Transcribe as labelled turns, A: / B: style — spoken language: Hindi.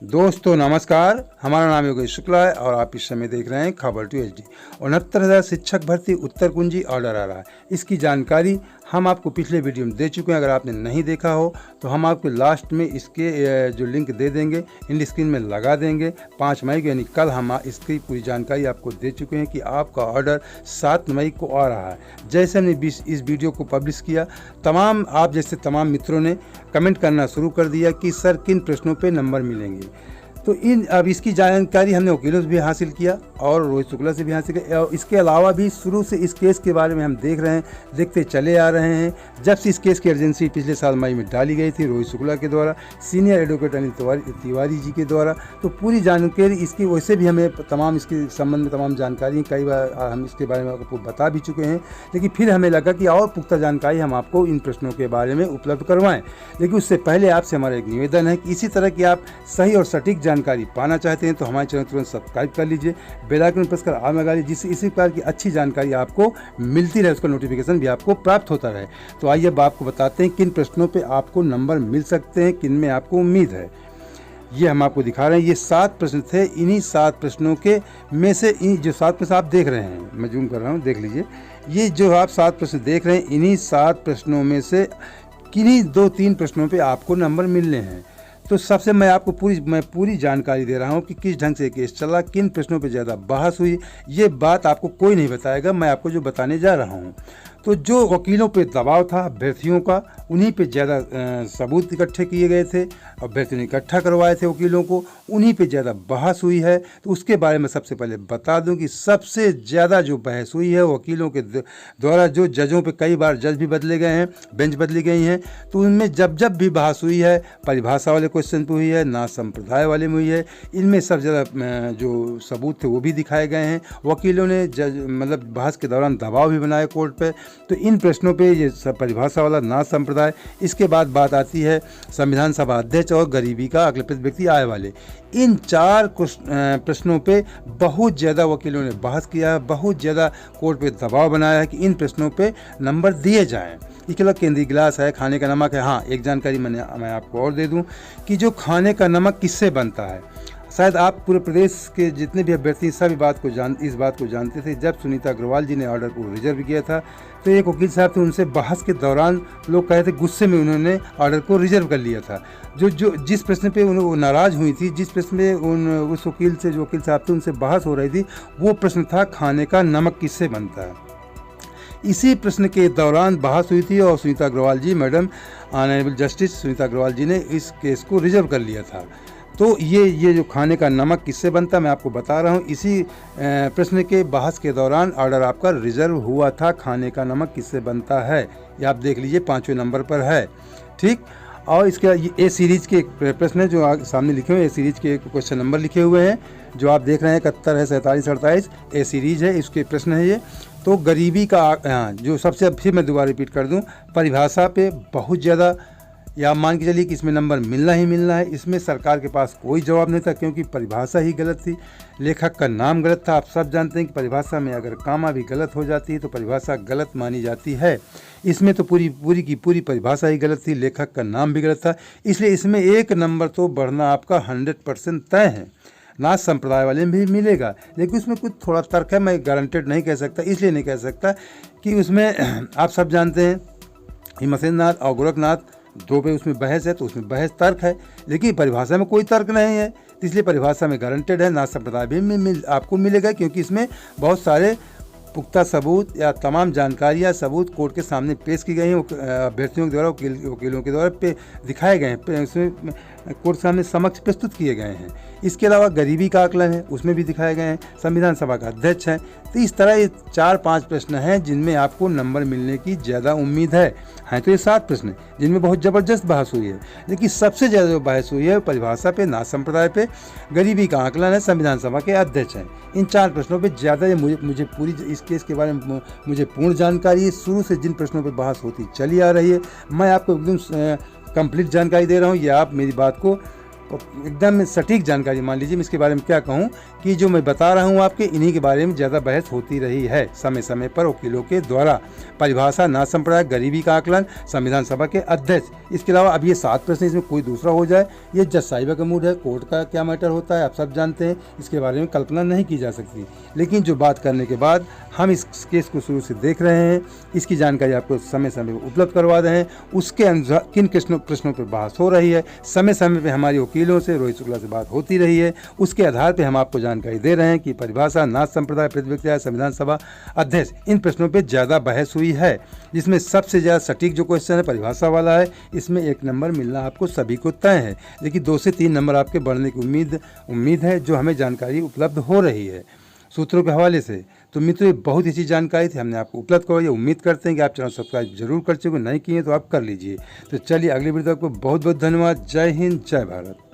A: दोस्तों नमस्कार, हमारा नाम योगेश शुक्ला है और आप इस समय देख रहे हैं खबर टू HD। 69,000 शिक्षक भर्ती उत्तर कुंजी ऑर्डर आ रहा है। इसकी जानकारी हम आपको पिछले वीडियो में दे चुके हैं। अगर आपने नहीं देखा हो तो हम आपको लास्ट में इसके जो लिंक दे देंगे, इन स्क्रीन में लगा देंगे। 5 मई को यानी कल हम इसकी पूरी जानकारी आपको दे चुके हैं कि आपका ऑर्डर 7 मई को आ रहा है। जैसे हमने इस वीडियो को पब्लिश किया, आप जैसे तमाम मित्रों ने कमेंट करना शुरू कर दिया कि सर किन प्रश्नों पे नंबर मिलेंगे। तो अब इसकी जानकारी हमने वकीलों से भी हासिल किया और रोहित शुक्ला से भी हासिल किया। और इसके अलावा भी शुरू से इस केस के बारे में हम देखते चले आ रहे हैं। जब से इस केस की अर्जेंसी पिछले साल मई में डाली गई थी रोहित शुक्ला के द्वारा, सीनियर एडवोकेट अनिल तिवारी जी के द्वारा, तो पूरी जानकारी इसकी वैसे भी हमें इसके संबंध में तमाम जानकारी कई बार हम इसके बारे में आपको बता भी चुके हैं। लेकिन फिर हमें लगा कि और पुख्ता जानकारी हम आपको इन प्रश्नों के बारे में उपलब्ध करवाएं। लेकिन उससे पहले आपसे हमारा एक निवेदन है कि इसी तरह की आप सही और सटीक जानकारी पाना चाहते हैं तो हमारे चैनल तुरंत सब्सक्राइब कर लीजिए, बेल आइकन प्रेस कर ऑल लगा लीजिए, जिससे इसी प्रकार की अच्छी जानकारी आपको मिलती रहे, उसका नोटिफिकेशन भी आपको प्राप्त होता रहे। तो आइए अब आपको बताते हैं किन प्रश्नों पे आपको नंबर मिल सकते हैं, किन में आपको उम्मीद है। ये हम आपको दिखा रहे हैं। ये 7 प्रश्न थे। इन्हीं 7 प्रश्नों के में से जो 7 प्रश्न आप देख रहे हैं, मैं जूम कर रहा हूँ, देख लीजिए। ये जो आप 7 प्रश्न देख रहे हैं, इन्हीं 7 प्रश्नों में से किन्हीं 2-3 प्रश्नों पे आपको नंबर मिलने हैं। तो सबसे मैं आपको पूरी जानकारी दे रहा हूँ कि किस ढंग से केस चला, किन प्रश्नों पे ज़्यादा बहस हुई। ये बात आपको कोई नहीं बताएगा, मैं आपको जो बताने जा रहा हूँ। तो जो वकीलों पे दबाव था अभ्यर्थियों का, उन्हीं पे ज़्यादा सबूत इकट्ठे किए गए थे, अभ्यर्थियों ने इकट्ठा करवाए थे वकीलों को, उन्हीं पे ज़्यादा बहस हुई है। तो उसके बारे में सबसे पहले बता दूं कि सबसे ज़्यादा जो बहस हुई है वकीलों के द्वारा, जो जजों पे कई बार जज भी बदले गए हैं, बेंच बदली गई हैं, तो उनमें जब भी बहस हुई है परिभाषा वाले क्वेश्चन पे हुई है, ना संप्रदाय वाले में हुई है। इनमें सब ज़्यादा जो सबूत थे वो भी दिखाए गए हैं। वकीलों ने बहस के दौरान दबाव भी बनाया कोर्ट पर। तो इन प्रश्नों पे ये परिभाषा वाला, ना संप्रदाय, इसके बाद बात आती है संविधान सभा अध्यक्ष और गरीबी का अकल्पित व्यक्ति आय वाले। इन 4 प्रश्नों पे बहुत ज़्यादा वकीलों ने बहस किया है, बहुत ज़्यादा कोर्ट पे दबाव बनाया है कि इन प्रश्नों पे नंबर दिए जाएं। इसके अलावा केंद्रीय गिलास है, खाने का नमक है। हाँ, एक जानकारी मैं आपको और दे दूं कि जो खाने का नमक किससे बनता है, शायद आप पूरे प्रदेश के जितने भी अभ्यर्थी इस बात को जानते थे। जब सुनीता अग्रवाल जी ने ऑर्डर को रिजर्व किया था तो एक वकील साहब थे, उनसे बहस के दौरान लोग कहे थे गुस्से में उन्होंने ऑर्डर को रिजर्व कर लिया था। जिस प्रश्न पे वो नाराज़ हुई थी, जिस प्रश्न में उस वकील से, जो वकील साहब थे, उनसे बहस हो रही थी, वो प्रश्न था खाने का नमक किससे बनता है। इसी प्रश्न के दौरान बहस हुई थी और Sunita Agarwal ji, madam honourable justice Sunita Agarwal ji ने इस केस को रिजर्व कर लिया था। तो ये जो खाने का नमक किससे बनता, मैं आपको बता रहा हूँ। इसी प्रश्न के बहस के दौरान ऑर्डर आपका रिजर्व हुआ था। खाने का नमक किससे बनता है, ये आप देख लीजिए, 5वें नंबर पर है। ठीक, और इसके ए सीरीज के प्रश्न है जो सामने लिखे हुए हैं। ए सीरीज के क्वेश्चन नंबर लिखे हुए हैं जो आप देख रहे हैं, 71 है, 47, 48। ए सीरीज है, इसके प्रश्न है ये। तो गरीबी का जो सबसे, फिर मैं दोबारा रिपीट कर दूं, परिभाषा पे बहुत ज़्यादा, या मान के चलिए कि इसमें नंबर मिलना ही मिलना है। इसमें सरकार के पास कोई जवाब नहीं था क्योंकि परिभाषा ही गलत थी, लेखक का नाम गलत था। आप सब जानते हैं कि परिभाषा में अगर कामा भी गलत हो जाती है तो परिभाषा गलत मानी जाती है। इसमें तो पूरी की पूरी परिभाषा ही गलत थी, लेखक का नाम भी गलत था। इसलिए इसमें 1 नंबर तो बढ़ना आपका 100% तय है। ना संप्रदाय वाले में भी मिलेगा, लेकिन उसमें कुछ थोड़ा तर्क है, मैं गारंटेड नहीं कह सकता। इसलिए नहीं कह सकता कि उसमें आप सब जानते हैं हिमसेननाथ और गोरखनाथ 2 पे उसमें बहस है, तो उसमें बहस तर्क है, लेकिन परिभाषा में कोई तर्क नहीं है। इसलिए परिभाषा में गारंटेड है, ना संप्रदाय भी आपको मिलेगा, क्योंकि इसमें बहुत सारे पुख्ता सबूत या तमाम जानकारियाँ सबूत कोर्ट के सामने पेश की गई हैं, अभ्यर्थियों के द्वारा, वकीलों के द्वारा दिखाए गए हैं, उसमें कोर्ट सामने समक्ष प्रस्तुत किए गए हैं। इसके अलावा गरीबी का आकलन है, उसमें भी दिखाए गए हैं, संविधान सभा का अध्यक्ष है। तो इस तरह ये 4-5 प्रश्न हैं जिनमें आपको नंबर मिलने की ज़्यादा उम्मीद है। तो ये 7 प्रश्न जिनमें बहुत ज़बरदस्त बहस हुई है, लेकिन सबसे ज़्यादा जो बहस हुई है परिभाषा पे, ना संप्रदाय पे, गरीबी का आकलन है, संविधान सभा के अध्यक्ष हैं। इन 4 प्रश्नों पे ज़्यादा मुझे पूरी इस केस के बारे में मुझे पूर्ण जानकारी है। शुरू से जिन प्रश्नों पे बहस होती चली आ रही है, मैं आपको एकदम कंप्लीट जानकारी दे रहा हूँ। ये आप मेरी बात को एकदम सटीक जानकारी। मान लीजिए मैं इसके बारे में क्या कहूँ कि जो मैं बता रहा हूँ आपके, इन्हीं के बारे में ज़्यादा बहस होती रही है समय समय पर वकीलों के द्वारा। परिभाषा, नाथ संप्रदाय, गरीबी का आकलन, संविधान सभा के अध्यक्ष, इसके अलावा अब ये 7 प्रश्न, इसमें कोई दूसरा हो जाए, ये जज साहिबा का मूड है, कोर्ट का क्या मैटर होता है आप सब जानते हैं, इसके बारे में कल्पना नहीं की जा सकती। लेकिन जो बात करने के बाद हम इस केस को शुरू से देख रहे हैं, इसकी जानकारी आपको समय समय पर उपलब्ध करवा रहे हैं, उसके अनुसार किन प्रश्नों पर बहस हो रही है, समय समय पर हमारे वकीलों से, रोहित शुक्ला से बात होती रही है, उसके आधार पर हम आपको जानकारी दे रहे हैं कि परिभाषा, नाथ संप्रदाय, प्रतिव्यक्ति, संविधान सभा अध्यक्ष, इन प्रश्नों पर ज़्यादा बहस हुई है। जिसमें सबसे ज़्यादा सटीक जो क्वेश्चन है परिभाषा वाला है, इसमें 1 नंबर मिलना आपको सभी को तय है, लेकिन 2 से 3 नंबर आपके बढ़ने की उम्मीद है, जो हमें जानकारी उपलब्ध हो रही है सूत्रों के हवाले से। तो मित्रों, ये बहुत ही अच्छी जानकारी थी, हमने आपको उपलब्ध करवाई। उम्मीद करते हैं कि आप चैनल सब्सक्राइब जरूर कर चुके, नहीं किए तो आप कर लीजिए। तो चलिए अगली वीडियो तक आपको बहुत बहुत धन्यवाद। जय हिंद, जय भारत।